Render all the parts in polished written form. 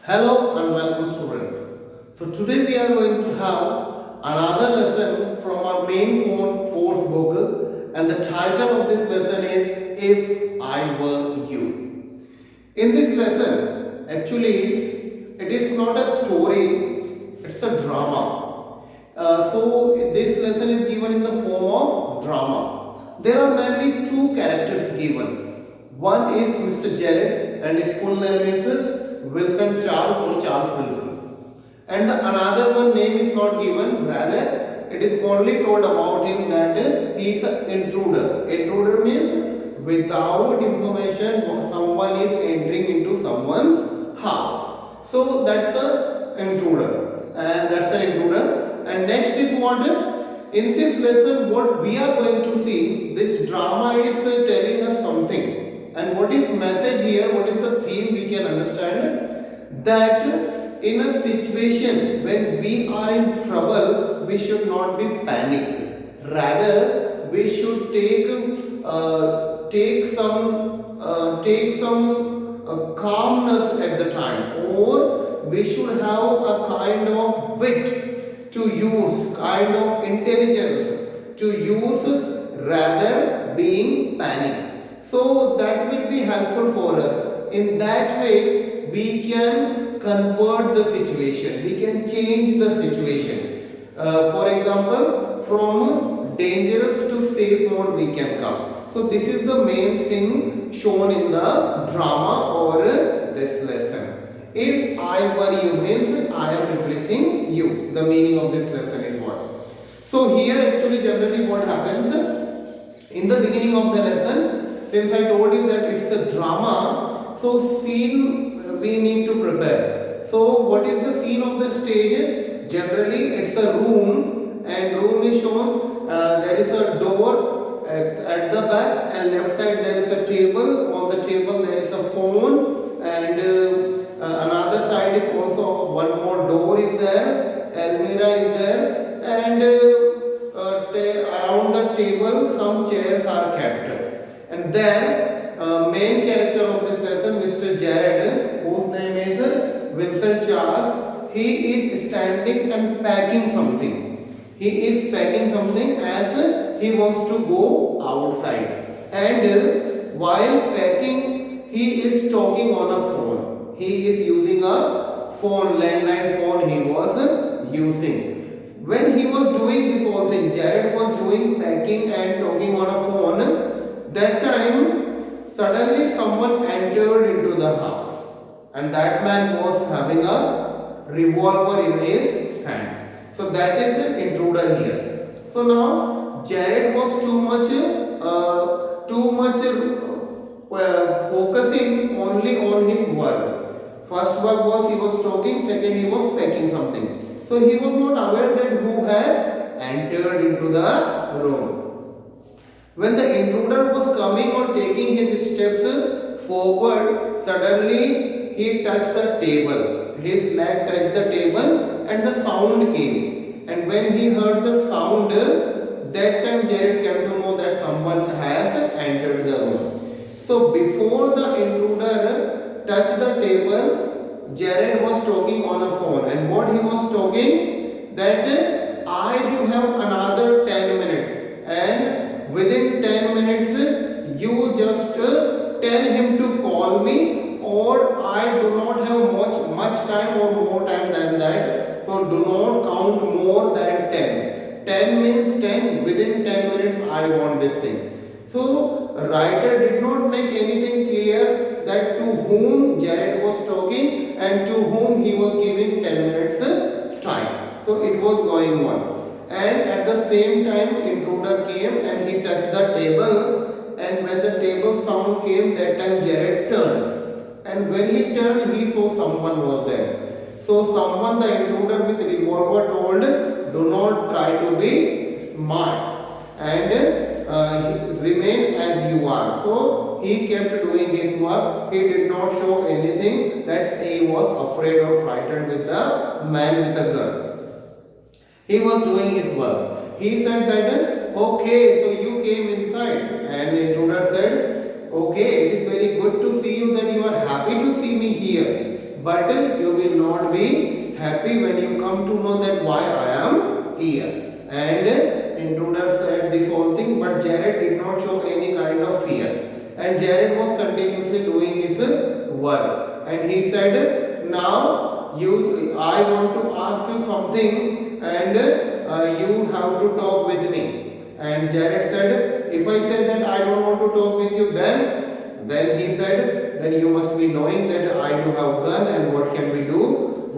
Hello and welcome students. So today we are going to have another lesson from our main course book, and the title of this lesson is If I Were You. In this lesson, actually it is not a story, it's a drama. So this lesson is given in the form of drama. There are mainly two characters given. One is Mr. Jared and his full name is Wilson Charles or Charles Wilson. And the another one name is not given, rather it is only told about him that he is an intruder. Intruder means without information someone is entering into someone's house. So that's an intruder. And next is what? In this lesson what we are going to see, this drama is telling us something. And what is message here, what is the theme we can understand? That in a situation when we are in trouble, we should not be panic. Rather, we should take some calmness at the time, or we should have a kind of wit to use, kind of intelligence to use, rather being panic. So that will be helpful for us. In that way, we can convert the situation. We can change the situation. For example, from dangerous to safe mode we can come. So this is the main thing shown in the drama or this lesson. If I were you means I am replacing you. The meaning of this lesson is what? So here actually generally what happens in the beginning of the lesson, since I told you that it's a drama, so scene we need to prepare. So what is the scene of the stage? Generally it's a room, and room is shown, there is a door at the back, and left side there is a table. On the table there is a phone, and another side is also one more door is there, almirah is there, and around the table some chairs are kept. And then main character of this lesson, Mr. Jared, whose name is Wilson Charles, he is standing and packing something. He is packing something as he wants to go outside. And while packing, he is talking on a phone. He is using a phone, landline phone he was using. When he was doing this whole thing, Jared was doing packing and talking on a phone. That time, suddenly someone entered into the house, and that man was having a revolver in his hand. So that is the intruder here. So now Jared was too much focusing only on his work. First work was he was talking, second he was packing something. So he was not aware that who has entered into the room. When the intruder was coming or taking his steps forward, suddenly he touched the table. His leg touched the table and the sound came. And when he heard the sound, that time Jared came to know that someone has entered the room. So before the intruder touched the table, Jared was talking on a phone. And what he was talking? That I do have another 10 minutes. And within 10 minutes you just tell him to call me, or I do not have much time or more time than that, so do not count more than 10. 10 means 10, within 10 minutes I want this thing. So writer did not make anything clear that to whom Jared was talking and to whom he was giving 10 minutes time. So it was going on. And at the same time intruder came and he touched the table, and when the table sound came, that time Jared turned, and when he turned he saw someone was there. So someone, the intruder with revolver, told, do not try to be smart and remain as you are. So he kept doing his work. He did not show anything that he was afraid or frightened with the man with the gun. He was doing his work. He said that, okay, so you came inside. And the intruder said, okay, it is very good to see you, that you are happy to see me here. but you will not be happy when you come to know that why I am here. And intruder said this whole thing, but Jared did not show any kind of fear. And Jared was continuously doing his work. And he said, now I want to ask you something, and you have to talk with me. And Jared said, if I say that I don't want to talk with you, then he said, then you must be knowing that I do have gun, and what can we do?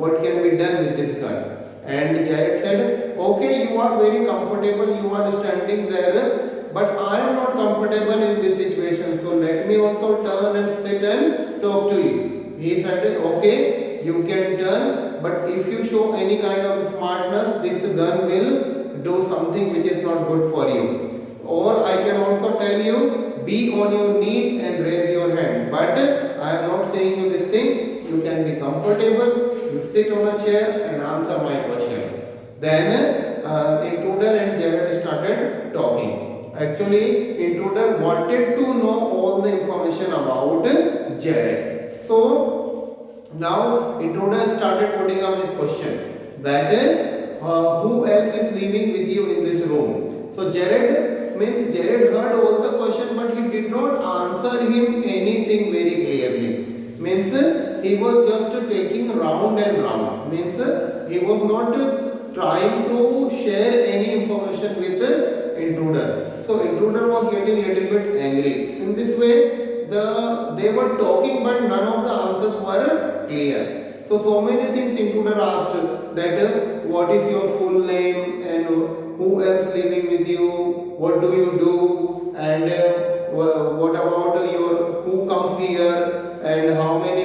What can be done with this gun? And Jared said, okay, you are very comfortable, you are standing there, but I am not comfortable in this situation, so let me also turn and sit and talk to you. He said, okay, you can turn, but if you show any kind of smartness, this gun will do something which is not good for you. Or I can also tell you, be on your knee and raise your hand. But I am not saying you this thing. You can be comfortable. You sit on a chair and answer my question. Then intruder and Jared started talking. Actually, intruder wanted to know all the information about Jared. So now intruder started putting up his question that who else is living with you in this room? So Jared heard all the question, but he did not answer him anything very clearly. Means he was just taking round and round. Means he was not trying to share any information with the intruder. So intruder was getting a little bit angry. In this way, they were talking, but none of the answers were clear. So many things intruder asked that what is your full name and who else living with you, what do you do, and what about your who comes here, and how many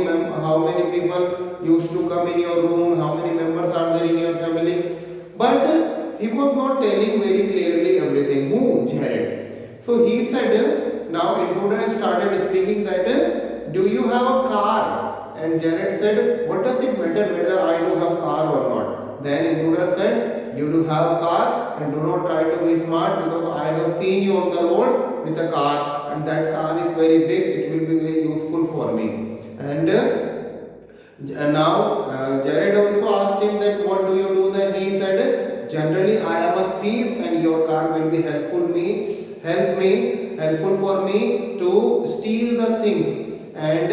people used to come in your room, how many members are there in your family. But he was not telling very clearly everything. Who? Jared. So he said, now intruder started speaking that do you have a car? And Jared said, what does it matter whether I do have car or not? Then intruder said, you do have a car, and do not try to be smart, because I have seen you on the road with a car, and that car is very big, it will be very useful for me. And now Jared also asked him that what do you do? Then he said, generally I am a thief, and your car will be helpful for me to steal the things and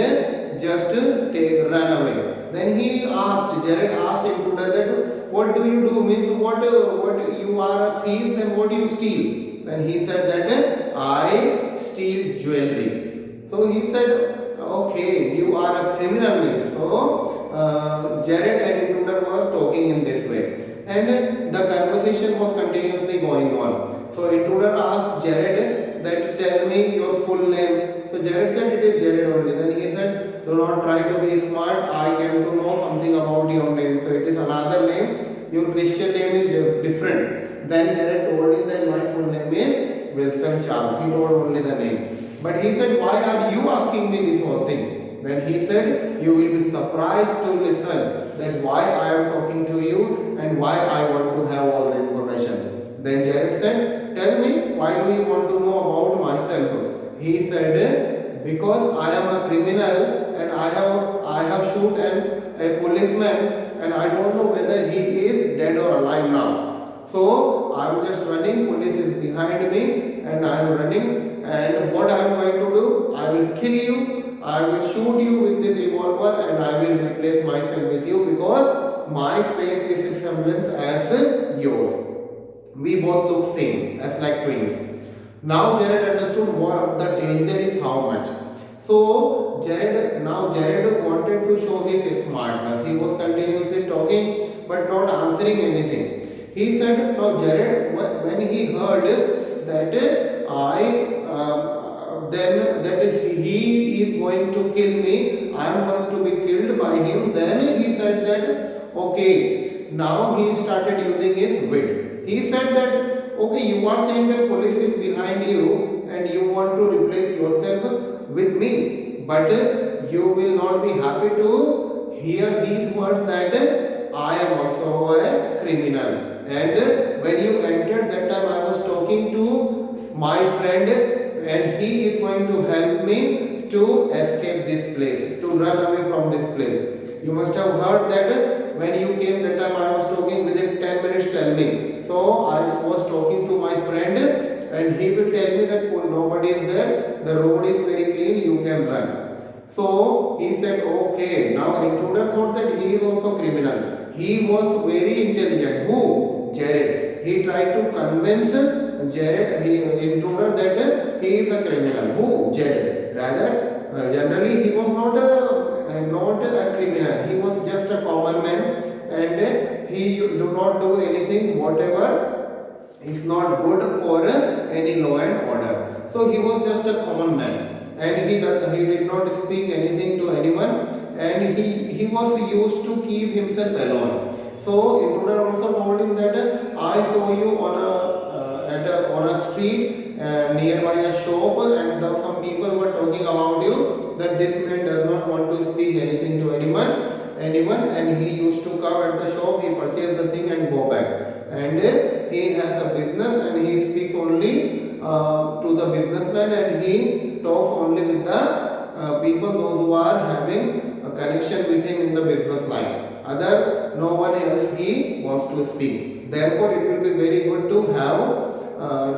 just run away. Then Jared asked intruder that what do you do? Means what you are a thief, then what do you steal? Then he said that I steal jewelry. So he said, okay, you are a criminal. Means so Jared and intruder were talking in this way, and the conversation was continuously going on. So intruder asked Jared that tell me your full name. So Jared said it is Jared only. Then he said, do not try to be smart. I came to know something about your name. So it is another name. Your Christian name is different. Then Jared told him that my full name is Wilson Charles. He told only the name. But he said, why are you asking me this whole thing? Then he said, you will be surprised to listen. That's why I am talking to you and why I want to have all the information. Then Jared said, tell me, why do you want to know about myself? He said, because I am a criminal and I have shoot a policeman, and I don't know whether he is dead or alive now. So I am just running, police is behind me, and I am running, and what I am going to do? I will kill you, I will shoot you with this revolver, and I will replace myself with you, because my face is a semblance as yours. We both look same, as like twins. Now Jared understood what the danger is, how much. So Jared wanted to show his smartness. He was continuously talking but not answering anything. He said, now Jared, when he heard that he is going to kill me, I am going to be killed by him, then he said that, okay, now he started using his wits. He said that, okay, you are saying that police is behind you and you want to replace yourself with me, but you will not be happy to hear these words that I am also a criminal. And when you entered that time, I was talking to my friend, and he is going to help me to escape this place, to run away from this place. You must have heard that when you came that time I was talking within 10 minutes tell me. So I was talking to my friend and he will tell me that nobody is there, the road is very clean, you can run. So he said, okay. Now intruder thought that he is also criminal. He was very intelligent. Who? Jared. He tried to convince Jared, intruder, that he is a criminal. Who? Jared. Rather, generally he was not a criminal. He was just a common man, and he do not do anything whatever is not good for any law and order. So he was just a common man, and he did not speak anything to anyone, and he was used to keep himself alone. So intruder also told him that I saw you on a street nearby a shop, and some people were talking about you that this man does not want to speak anything to anyone, and he used to come at the shop, he purchase the thing and go back, and he has a business and he speaks only to the businessman, and he talks only with the people those who are having a connection with him in the business line. Other no one else he wants to speak. Therefore it will be very good to have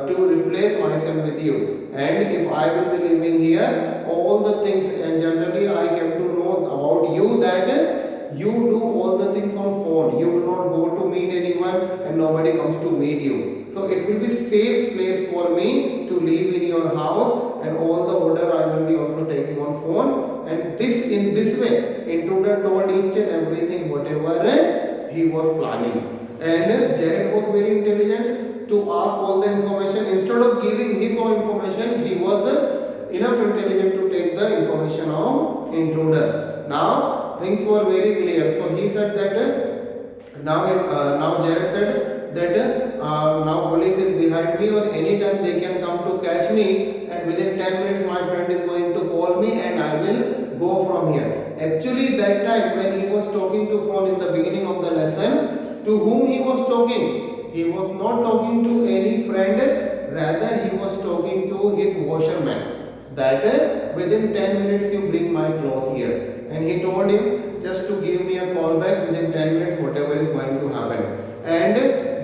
to replace myself with you, and if I will be living here, all the things, and generally I came to know about you that you do all the things on phone, you do not go to meet anyone and nobody comes to meet you. So it will be safe place for me to live in your house, and all the order I will be also taking on phone, and in this way intruder told each and everything whatever he was planning. And Jared was very intelligent to ask all the information. Instead of giving his own information, he was enough intelligent to take the information of intruder. Now things were very clear. So he said that now Jared said that now police is behind me, or anytime they can come to catch me, and within 10 minutes my friend is going to call me and I will go from here. Actually that time when he was talking to phone in the beginning of the lesson, to whom he was talking? He was not talking to any friend, rather he was talking to his washerman, that within 10 minutes you bring my cloth here, and he told him just to give me a call back within 10 minutes whatever is going to happen. And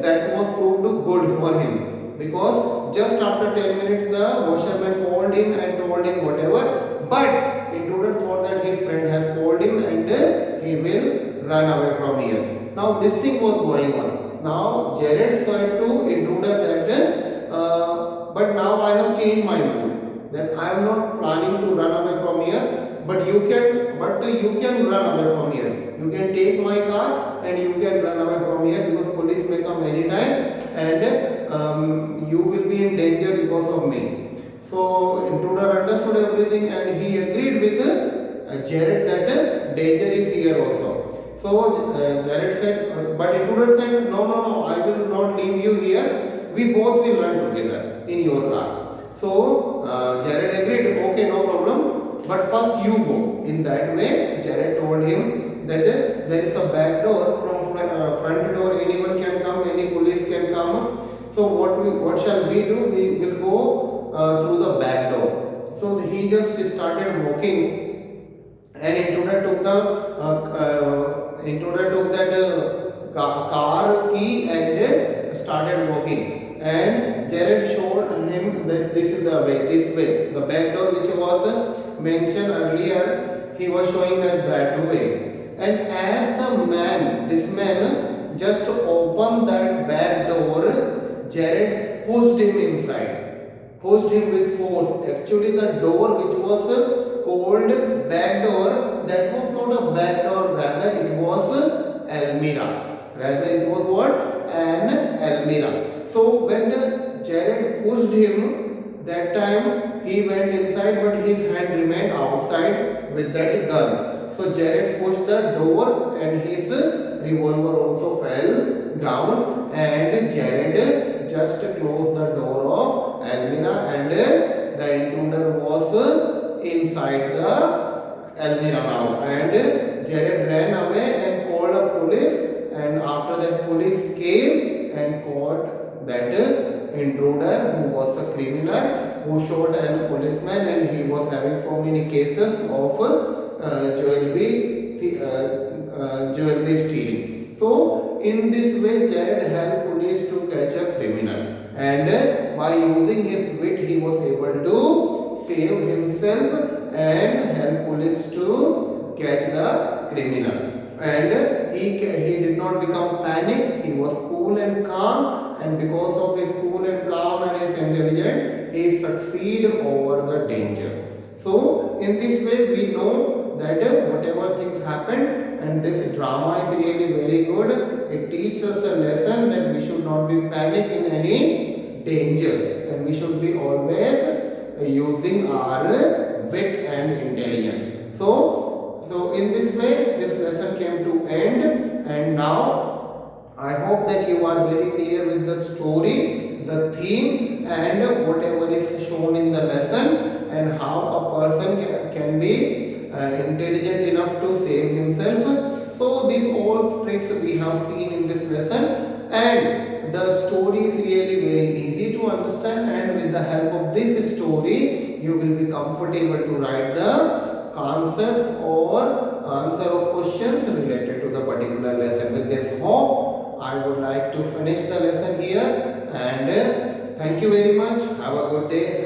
that was proved good for him, because just after 10 minutes the washerman called him and told him whatever, but intruder thought that his friend has called him and he will run away from here. Now this thing was going on. Now Jared said to intruder that but now I have changed my mood, that I am not planning to run away from here, but you can run away from here. You can take my car and you can run away from here, because police may come anytime and you will be in danger because of me. So intruder understood everything and he agreed with Jared that danger is here also. So Jared said, but intruder said, no, I will not leave you here. We both will run together in your car. So Jared agreed, okay, no problem, but first you go. In that way, Jared told him that there is a back door, from front door anyone can come, any police can come. So what shall we do? We will go through the back door. So he just started walking, and intruder took that car key and started walking, and Jared showed him this is the way, this way, the back door which was mentioned earlier, he was showing that way. And as this man just opened that back door, Jared pushed him inside, pushed him with force. Actually the door which was called back door, that was not a back door, rather it was Almirah. Rather it was what? An Almirah. So when Jared pushed him, that time he went inside, but his hand remained outside with that gun. So Jared pushed the door and his revolver also fell down, and Jared just closed the door of Almirah, and the intruder was inside the Almirah now, and Jared ran away and called a police, and after that police came and caught that intruder who was a criminal, who shot a policeman, and he was having so many cases of jewelry jewelry stealing. So in this way, Jared helped police to catch a criminal, and by using his wit, he was able to save himself and help police to catch the criminal. And he did not become panic. He was cool and calm, and because of his cool and calm and his intelligence, he succeeded over the danger. So in this way, we know that whatever things happened, and this drama is really very good. It teaches us a lesson that we should not be panic in any danger, and we should be always using our wit and intelligence. So in this way, this lesson came to end, and now I hope that you are very clear with the story, the theme, and whatever is shown in the lesson, and how a person can be intelligent enough to save himself. So these all tricks we have seen in this lesson, and the story is really very easy to understand, and with the help of this story you will be comfortable to write the concepts or answer of questions related to the particular lesson. With this hope, I would like to finish the lesson here, and thank you very much. Have a good day.